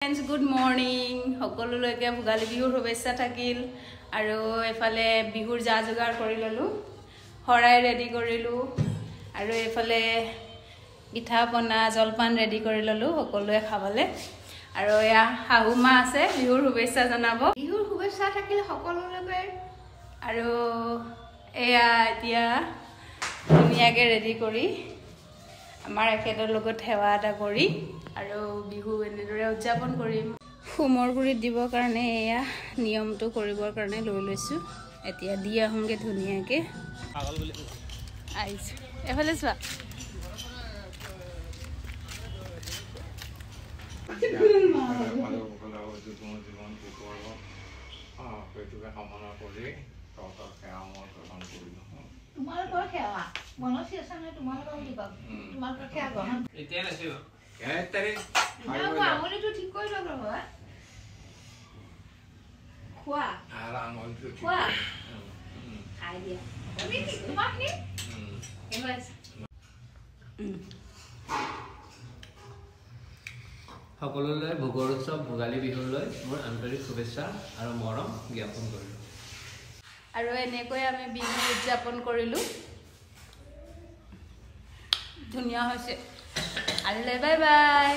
Friends, good morning. সকলোলৈকে ভোগালী বিহুৰ শুভেচ্ছা থাকিল আৰু এফালে বিহুৰ যা যোগাৰ কৰি ললো হৰাই ৰেডি কৰিলো আৰু এফালে পিঠা পনা জলপান ৰেডি কৰি ললো সকলোৱে খাবলে আৰু এয়া হাহুমা আছে বিহুৰ শুভেচ্ছা জনাব বিহুৰ শুভেচ্ছা থাকিল সকলোলৈকে আৰু এয়া এতিয়া ধুনীয়াকৈ ৰেডি কৰি আমাৰ এখেতৰ লগত সেৱা এটা কৰি আৰু বিহু এনেদৰে উদযাপন কৰিম হোমৰ গুৰিত দিবৰ কাৰণে এয়া নিয়মটো কৰিবৰ কাৰণে লৈ লৈছো এতিয়া দি আহোঁগে ধুনীয়াকৈ আহিছোঁ এফালে চোৱা তোমালোকৰ খেৱা মনসি আছে নে তোমালোকৰ বুলি কওক তোমালোকৰ খেৱা গহন এতিয়া নাছিও এটাৰে আঙুলিটো ঠিক কৰি লওক ৰবা খোৱা আৰ আঙুলিটো ঠিক খোৱা খাই দিয়া তুমি কি তোমাক কি এবাস সকলোলৈ ভোগৰ উৎসৱ ভোগালী বিহুলৈ মোৰ আন্তৰিক শুভেচ্ছা আৰু মৰম জ্ঞাপন কৰিলোঁ আৰু এনেকৈ আমি বিহু উদযাপন কৰিলোঁ ধুনীয়া হৈছে আজিলৈ বাই বাই